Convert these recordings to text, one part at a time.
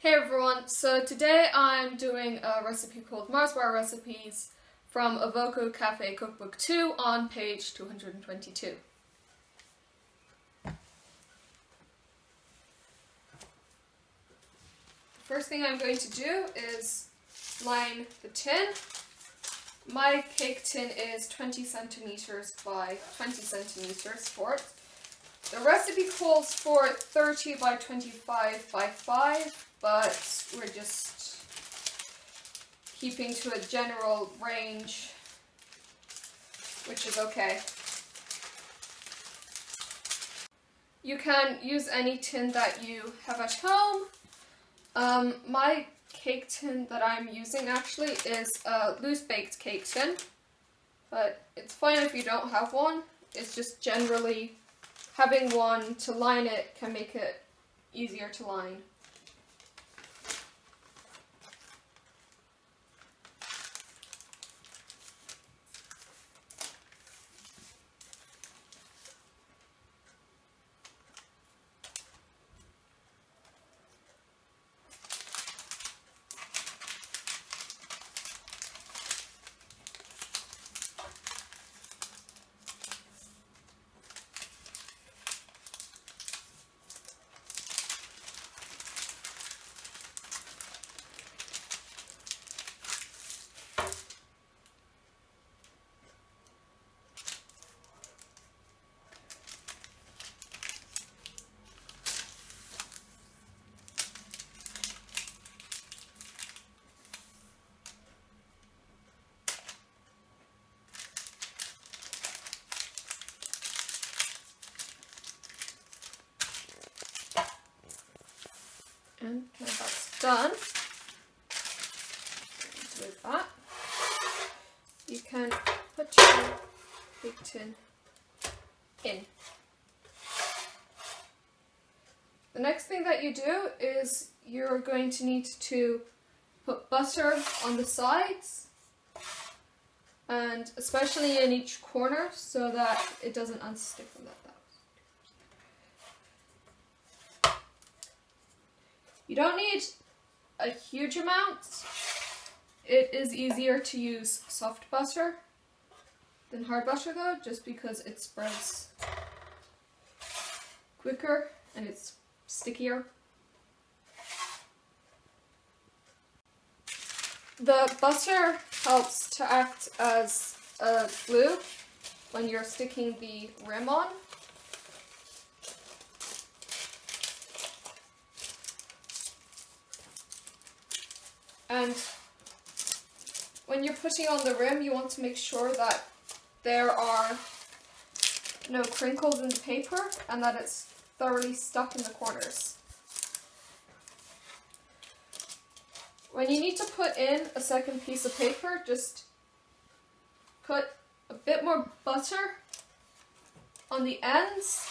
Hey everyone, so today I'm doing a recipe called Mars Bar Recipes from Avoko Cafe Cookbook 2 on page 222. The first thing I'm going to do is line the tin. My cake tin is 20 centimeters by 20 centimeters for it. The recipe calls for 30 by 25 by 5, but we're just keeping to a general range, which is okay. You can use any tin that you have at home. My cake tin that I'm using actually is a loose baked cake tin, but it's fine if you don't have one. It's just generally having one to line it can make it easier to line. And when that's done, with that, you can put your cake tin in. The next thing that you do is you're going to need to put butter on the sides, and especially in each corner so that it doesn't unstick from that. You don't need a huge amount. It is easier to use soft butter than hard butter though, just because it spreads quicker and it's stickier. The butter helps to act as a glue when you're sticking the rim on. And when you're putting on the rim, you want to make sure that there are no crinkles in the paper and that it's thoroughly stuck in the corners. When you need to put in a second piece of paper, just put a bit more butter on the ends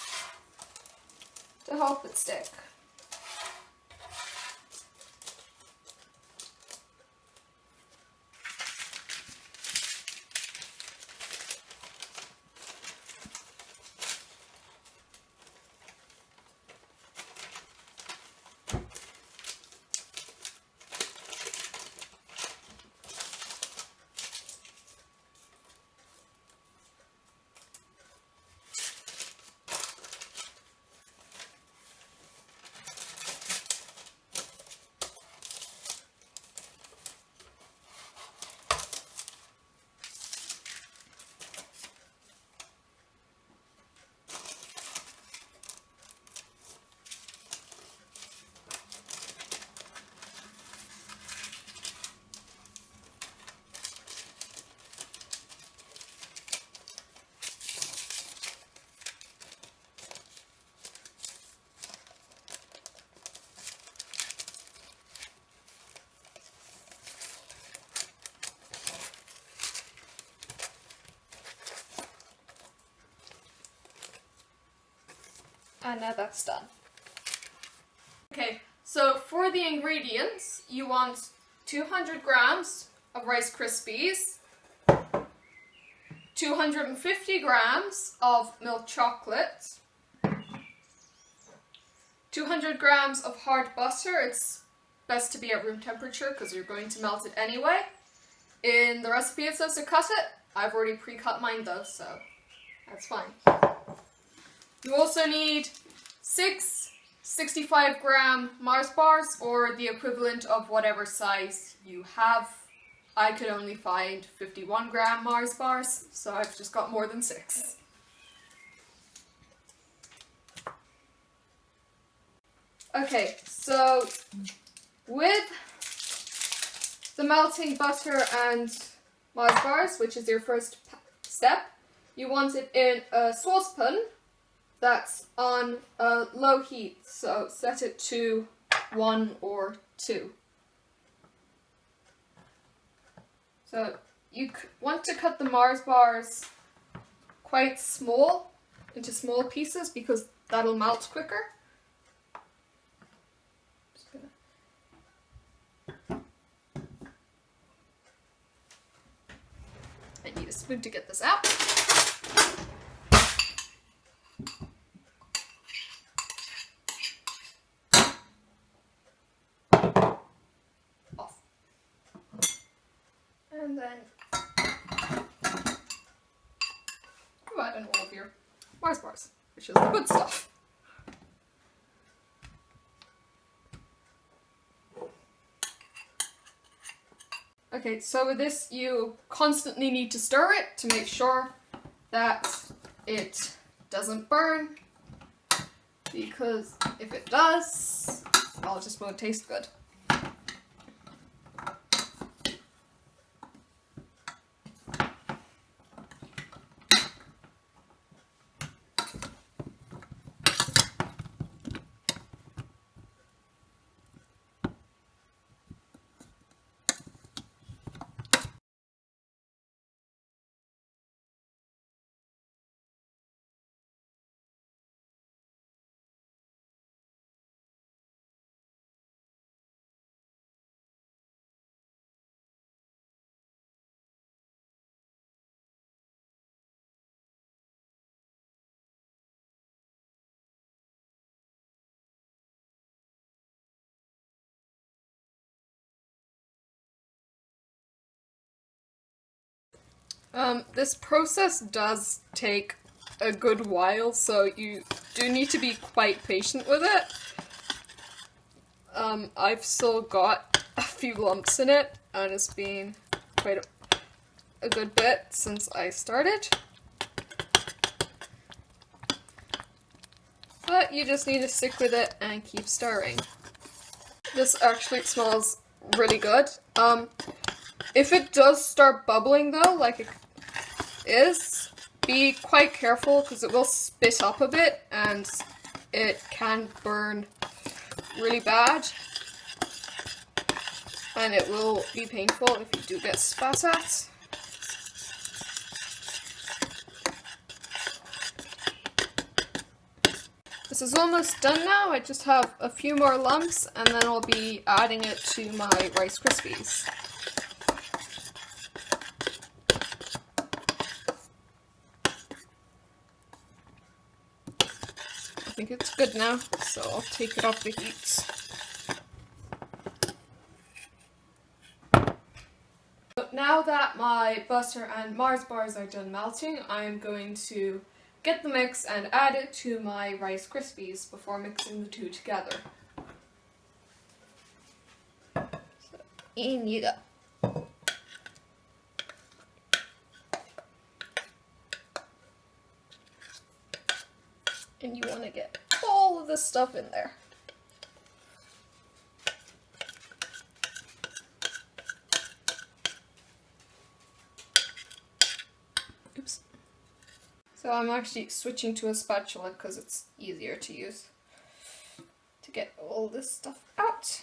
to help it stick. And now that's done. Okay, so for the ingredients, you want 200 grams of Rice Krispies, 250 grams of milk chocolate, 200 grams of hard butter. It's best to be at room temperature because you're going to melt it anyway. In the recipe it says to cut it. I've already pre-cut mine though, so that's fine. You also need 6 65-gram Mars bars, or the equivalent of whatever size you have. I could only find 51-gram Mars bars, so I've just got more than 6. Okay, so with the melting butter and Mars bars, which is your first step, you want it in a saucepan that's on a low heat, so set it to 1 or 2. So you want to cut the Mars bars quite small, into small pieces, because that'll melt quicker. I need a spoon to get this out. Off. And then you add in all of your Mars bars, which is the good stuff. Okay, so with this you constantly need to stir it to make sure that it doesn't burn, because if it does, well, it just won't taste good. This process does take a good while, so you do need to be quite patient with it. I've still got a few lumps in it, and it's been quite a good bit since I started. But you just need to stick with it and keep stirring. This actually smells really good. If it does start bubbling though, like it is, be quite careful because it will spit up a bit and it can burn really bad. And it will be painful if you do get spat at. This is almost done now. I just have a few more lumps and then I'll be adding it to my Rice Krispies. I think it's good now, so I'll take it off the heat. So now that my butter and Mars bars are done melting, I'm going to get the mix and add it to my Rice Krispies before mixing the two together. So, in you go. And you want to get all of this stuff in there. Oops. So I'm actually switching to a spatula because it's easier to use to get all this stuff out.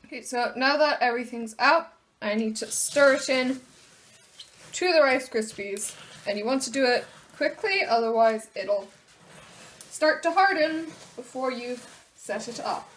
Okay, so now that everything's out, I need to stir it in to the Rice Krispies. And you want to do it quickly, otherwise it'll start to harden before you set it up.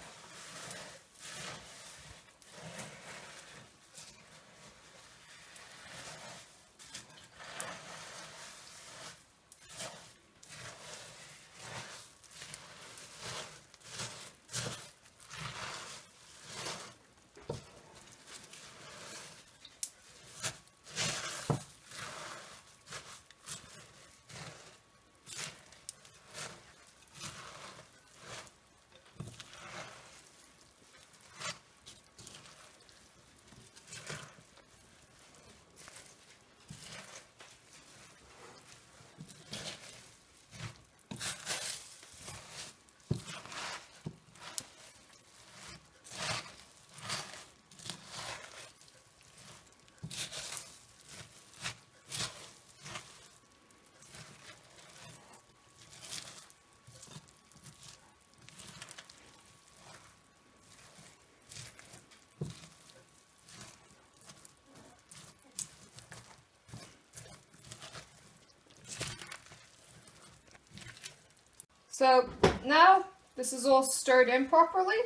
So now this is all stirred in properly.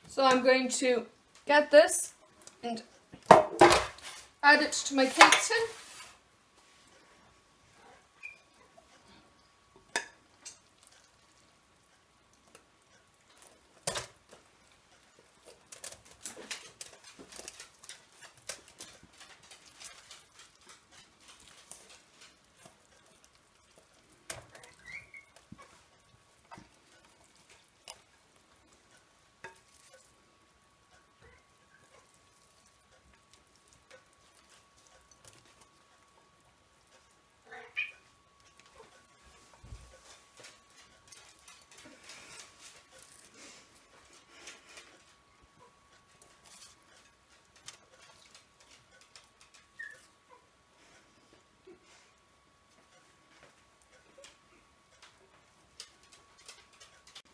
So I'm going to get this and add it to my cake tin.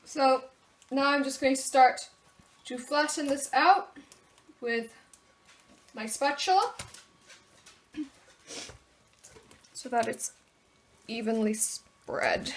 So now I'm just going to start to flatten this out with my spatula so that it's evenly spread.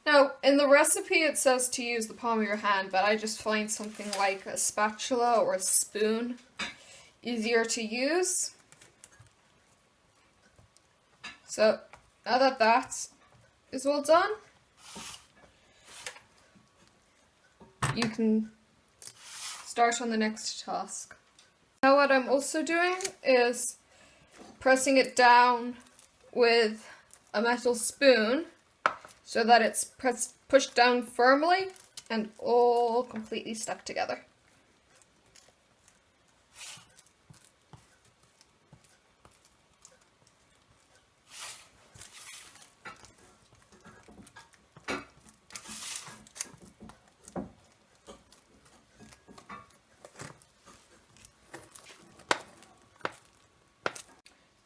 Now, in the recipe it says to use the palm of your hand, but I just find something like a spatula or a spoon easier to use. So, now that that is all done, you can start on the next task. Now what I'm also doing is pressing it down with a metal spoon so that it's pushed down firmly and all completely stuck together.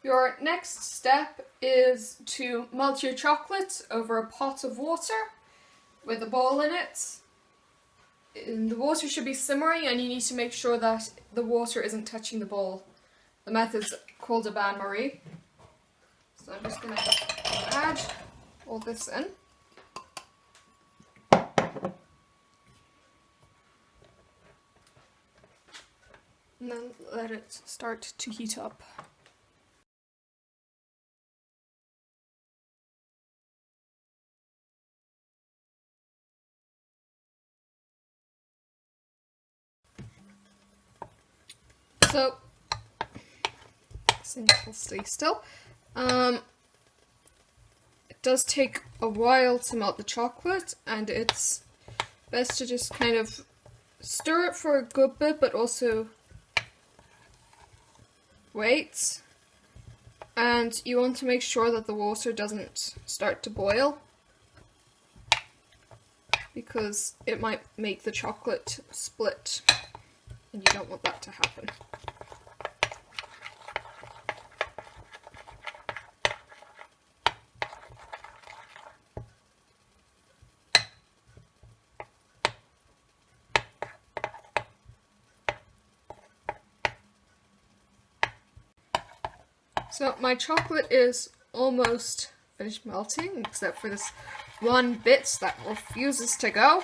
Your next step is to melt your chocolate over a pot of water with a bowl in it. And the water should be simmering and you need to make sure that the water isn't touching the bowl. The method's called a bain-marie. So I'm just going to add all this in. And then let it start to heat up. So, this will stay still. It does take a while to melt the chocolate, and it's best to just kind of stir it for a good bit, but also wait. And you want to make sure that the water doesn't start to boil, because it might make the chocolate split, and you don't want that to happen. So my chocolate is almost finished melting, except for this one bit that refuses to go.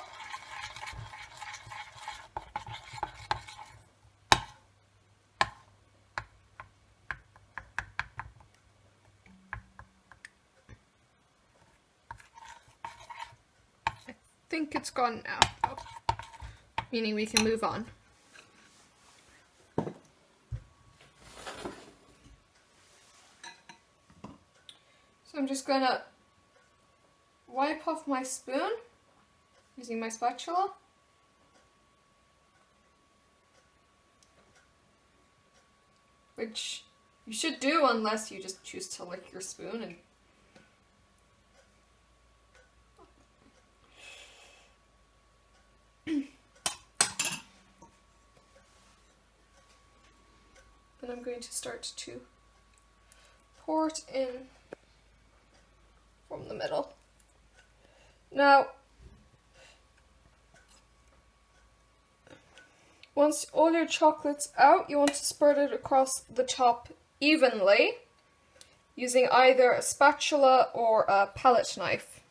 I think it's gone now, though, meaning we can move on. So I'm just gonna wipe off my spoon using my spatula. Which you should do unless you just choose to lick your spoon and then I'm going to start to pour it in from the middle. Now, once all your chocolate's out, you want to spread it across the top evenly using either a spatula or a palette knife.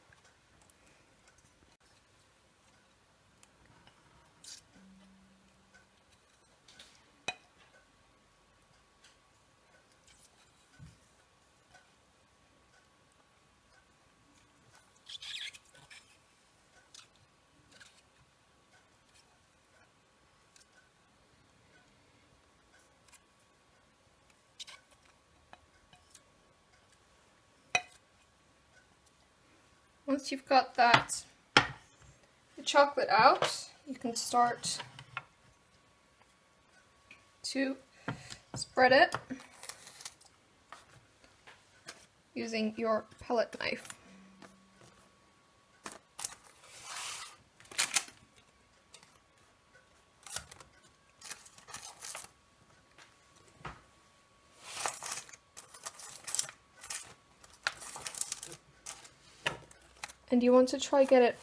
Once you've got the chocolate out, you can start to spread it using your palette knife. And you want to try get it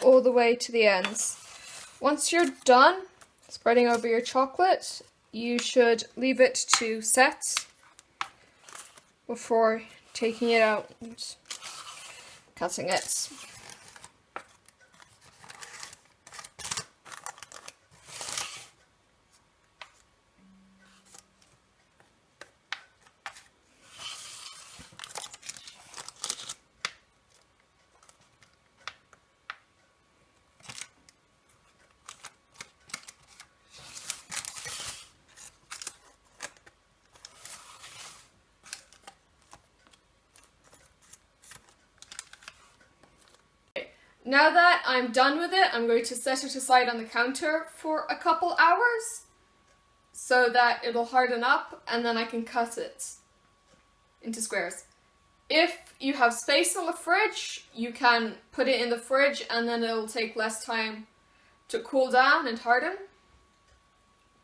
all the way to the ends. Once you're done spreading over your chocolate, you should leave it to set before taking it out and cutting it. Now that I'm done with it, I'm going to set it aside on the counter for a couple hours so that it'll harden up, and then I can cut it into squares. If you have space in the fridge, you can put it in the fridge and then it'll take less time to cool down and harden.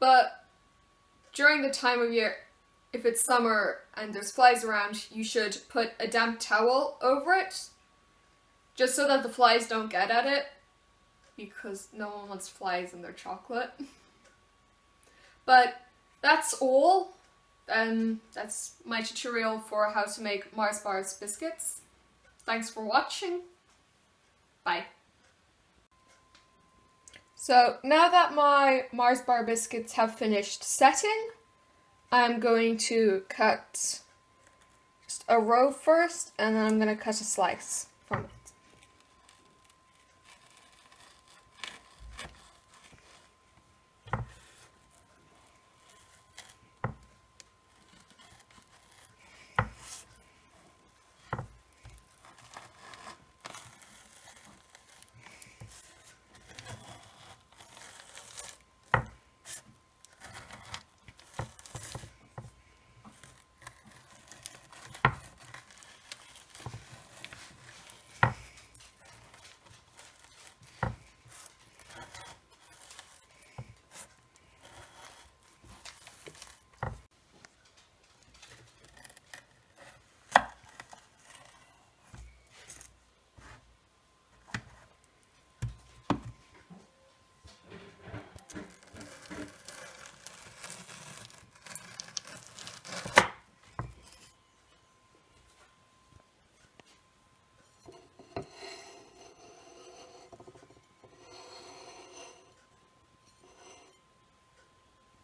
But during the time of year, if it's summer and there's flies around, you should put a damp towel over it, just so that the flies don't get at it, because no one wants flies in their chocolate. But that's all. That's my tutorial for how to make Mars Bars biscuits. Thanks for watching. Bye. So now that my Mars Bar biscuits have finished setting, I'm going to cut just a row first, and then I'm going to cut a slice.